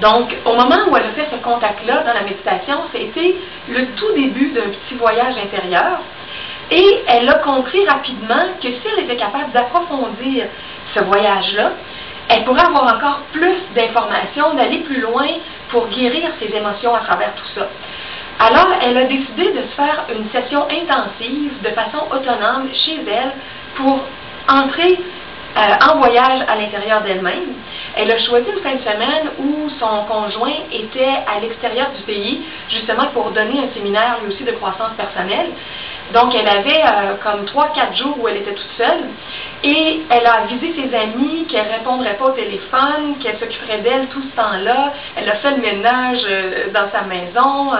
Donc, au moment où elle a fait ce contact-là dans la méditation, c'était le tout début d'un petit voyage intérieur. Et elle a compris rapidement que si elle était capable d'approfondir ce voyage-là, elle pourrait avoir encore plus d'informations, d'aller plus loin pour guérir ses émotions à travers tout ça. Alors, elle a décidé de se faire une session intensive de façon autonome chez elle pour entrer en voyage à l'intérieur d'elle-même. Elle a choisi une fin de semaine où son conjoint était à l'extérieur du pays, justement pour donner un séminaire lui aussi de croissance personnelle. Donc, elle avait comme 3-4 jours où elle était toute seule et elle a avisé ses amis qu'elle ne répondrait pas au téléphone, qu'elle s'occuperait d'elle tout ce temps-là. Elle a fait le ménage dans sa maison.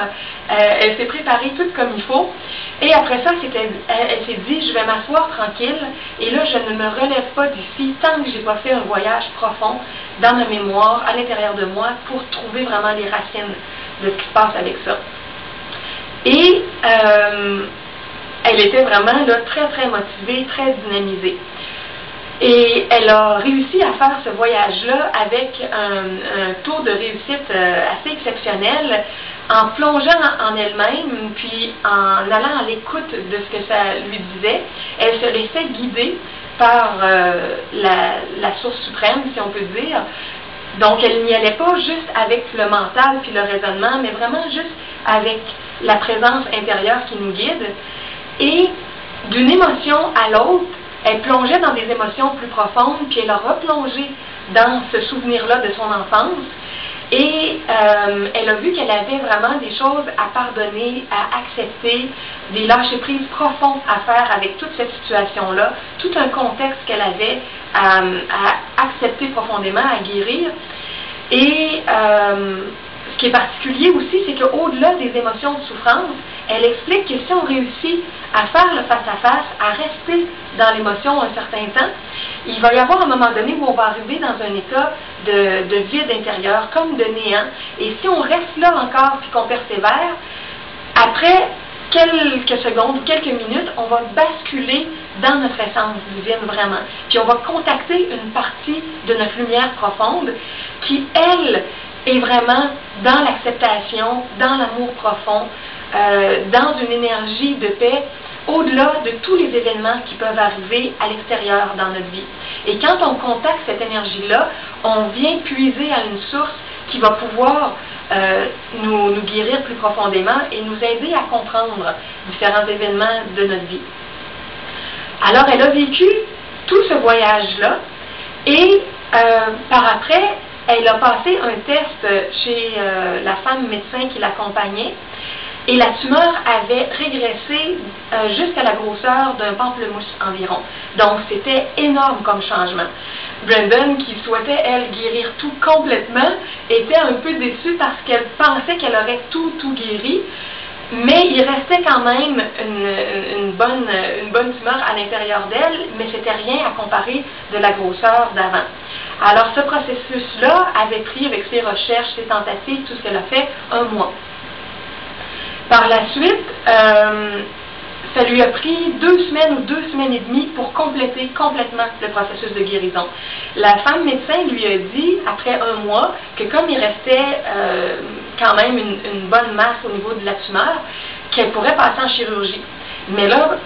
Elle s'est préparée tout comme il faut. Et après ça, elle s'est dit, je vais m'asseoir tranquille et là, je ne me relève pas d'ici tant que je n'ai pas fait un voyage profond dans ma mémoire, à l'intérieur de moi, pour trouver vraiment les racines de ce qui se passe avec ça. Et elle était vraiment là, très, très motivée, très dynamisée. Et elle a réussi à faire ce voyage-là avec un taux de réussite assez exceptionnel, en plongeant en elle-même, puis en allant à l'écoute de ce que ça lui disait. Elle se laissait guider par la source suprême, si on peut dire. Donc, elle n'y allait pas juste avec le mental puis le raisonnement, mais vraiment juste avec la présence intérieure qui nous guide. Et d'une émotion à l'autre, elle plongeait dans des émotions plus profondes, puis elle a replongé dans ce souvenir-là de son enfance. Et elle a vu qu'elle avait vraiment des choses à pardonner, à accepter, des lâcher-prises profonds à faire avec toute cette situation-là, tout un contexte qu'elle avait à accepter profondément, à guérir. Et ce qui est particulier aussi, c'est qu'au-delà des émotions de souffrance, elle explique que si on réussit à faire le face-à-face, à rester dans l'émotion un certain temps, il va y avoir un moment donné où on va arriver dans un état de vide intérieur, comme de néant. Et si on reste là encore puis qu'on persévère, après quelques secondes ou quelques minutes, on va basculer dans notre essence divine vraiment. Puis on va contacter une partie de notre lumière profonde qui, elle, est vraiment dans l'acceptation, dans l'amour profond, dans une énergie de paix, au-delà de tous les événements qui peuvent arriver à l'extérieur dans notre vie. Et quand on contacte cette énergie-là, on vient puiser à une source qui va pouvoir nous guérir plus profondément et nous aider à comprendre différents événements de notre vie. Alors, elle a vécu tout ce voyage-là et par après, elle a passé un test chez la femme médecin qui l'accompagnait et la tumeur avait régressé jusqu'à la grosseur d'un pamplemousse environ. Donc, c'était énorme comme changement. Brandon, qui souhaitait, elle, guérir tout complètement, était un peu déçue parce qu'elle pensait qu'elle aurait tout guéri, mais il restait quand même une bonne tumeur à l'intérieur d'elle, mais c'était rien à comparer de la grosseur d'avant. Alors, ce processus-là avait pris, avec ses recherches, ses tentatives, tout ce qu'elle a fait, 1 mois. Par la suite, ça lui a pris 2 semaines ou 2 semaines et demie pour compléter complètement le processus de guérison. La femme médecin lui a dit, après 1 mois, que comme il restait quand même une bonne masse au niveau de la tumeur, qu'elle pourrait passer en chirurgie. Mais là,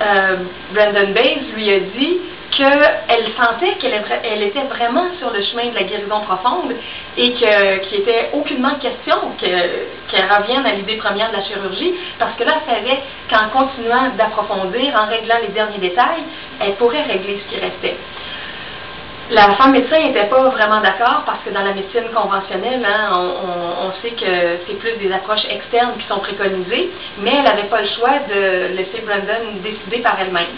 Brandon Bayes lui a dit qu'elle sentait qu'elle était vraiment sur le chemin de la guérison profonde et qu'il n'était aucunement question qu'elle revienne à l'idée première de la chirurgie, parce que là, elle savait qu'en continuant d'approfondir, en réglant les derniers détails, elle pourrait régler ce qui restait. La femme médecin n'était pas vraiment d'accord parce que dans la médecine conventionnelle, hein, on sait que c'est plus des approches externes qui sont préconisées, mais elle n'avait pas le choix de laisser Brandon décider par elle-même.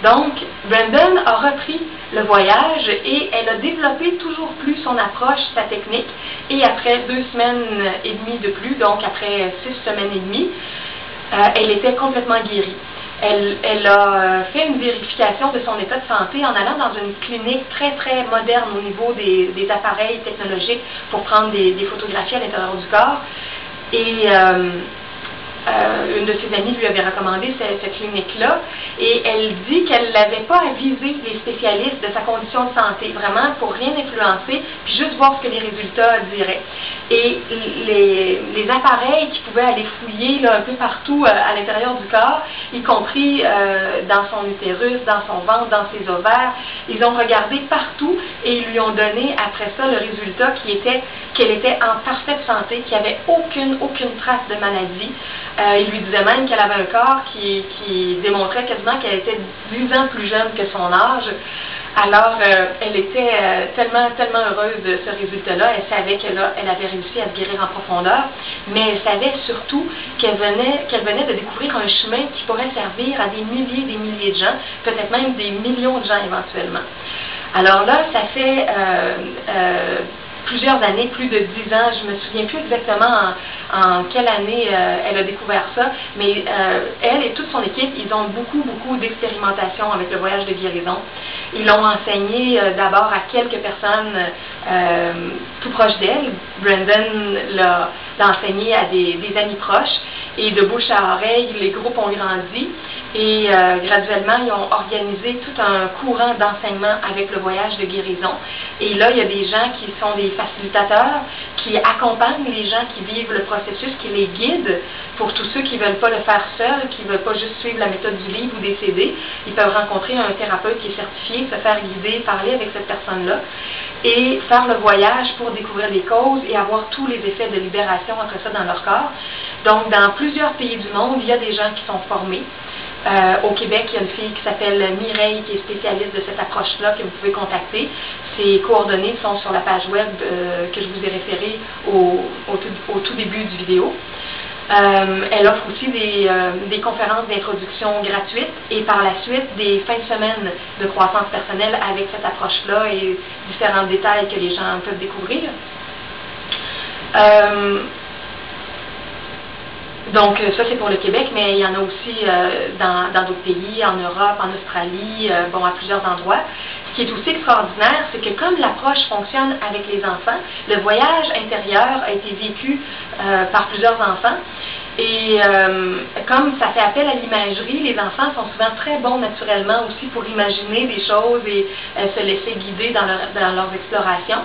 Donc, Brandon a repris le voyage et elle a développé toujours plus son approche, sa technique, et après 2 semaines et demie de plus, donc après 6 semaines et demie, elle était complètement guérie. Elle a fait une vérification de son état de santé en allant dans une clinique très, très moderne au niveau des appareils technologiques pour prendre des photographies à l'intérieur du corps. Et une de ses amies lui avait recommandé cette clinique-là. Et elle dit qu'elle n'avait pas à viser les spécialistes de sa condition de santé, vraiment pour rien influencer, puis juste voir ce que les résultats diraient. Et les appareils qui pouvaient aller fouiller là, un peu partout à l'intérieur du corps, y compris dans son utérus, dans son ventre, dans ses ovaires, ils ont regardé partout et ils lui ont donné après ça le résultat qu'elle était en parfaite santé, qu'il n'y avait aucune trace de maladie. Il lui disait même qu'elle avait un corps qui démontrait quasiment qu'elle était 10 ans plus jeune que son âge. Alors, elle était tellement heureuse de ce résultat-là. Elle savait qu'elle avait réussi à se guérir en profondeur, mais elle savait surtout qu'elle venait de découvrir un chemin qui pourrait servir à des milliers de gens, peut-être même des millions de gens éventuellement. Alors là, ça fait plusieurs années, plus de 10 ans, je me souviens plus exactement en quelle année elle a découvert ça, mais elle et toute son équipe, ils ont beaucoup d'expérimentation avec le voyage de guérison. Ils l'ont enseigné d'abord à quelques personnes tout proches d'elle. Brandon l'a enseigné à des amis proches, et de bouche à oreille, les groupes ont grandi, et graduellement, ils ont organisé tout un courant d'enseignement avec le voyage de guérison. Et là, il y a des gens qui sont des facilitateurs, qui accompagnent les gens qui vivent le processus, qui les guident pour tous ceux qui ne veulent pas le faire seuls, qui ne veulent pas juste suivre la méthode du livre ou des CD. Ils peuvent rencontrer un thérapeute qui est certifié, se faire guider, parler avec cette personne-là, et faire le voyage pour découvrir les causes et avoir tous les effets de libération après ça dans leur corps. Donc, dans plusieurs pays du monde, il y a des gens qui sont formés. Au Québec, il y a une fille qui s'appelle Mireille, qui est spécialiste de cette approche-là, que vous pouvez contacter. Ses coordonnées sont sur la page web que je vous ai référée au tout début du vidéo. Elle offre aussi des conférences d'introduction gratuites et par la suite des fins de semaine de croissance personnelle avec cette approche-là et différents détails que les gens peuvent découvrir. Donc, ça, c'est pour le Québec, mais il y en a aussi dans d'autres pays, en Europe, en Australie, à plusieurs endroits. Ce qui est aussi extraordinaire, c'est que comme l'approche fonctionne avec les enfants, le voyage intérieur a été vécu par plusieurs enfants. Et comme ça fait appel à l'imagerie, les enfants sont souvent très bons naturellement aussi pour imaginer des choses et se laisser guider dans leurs explorations.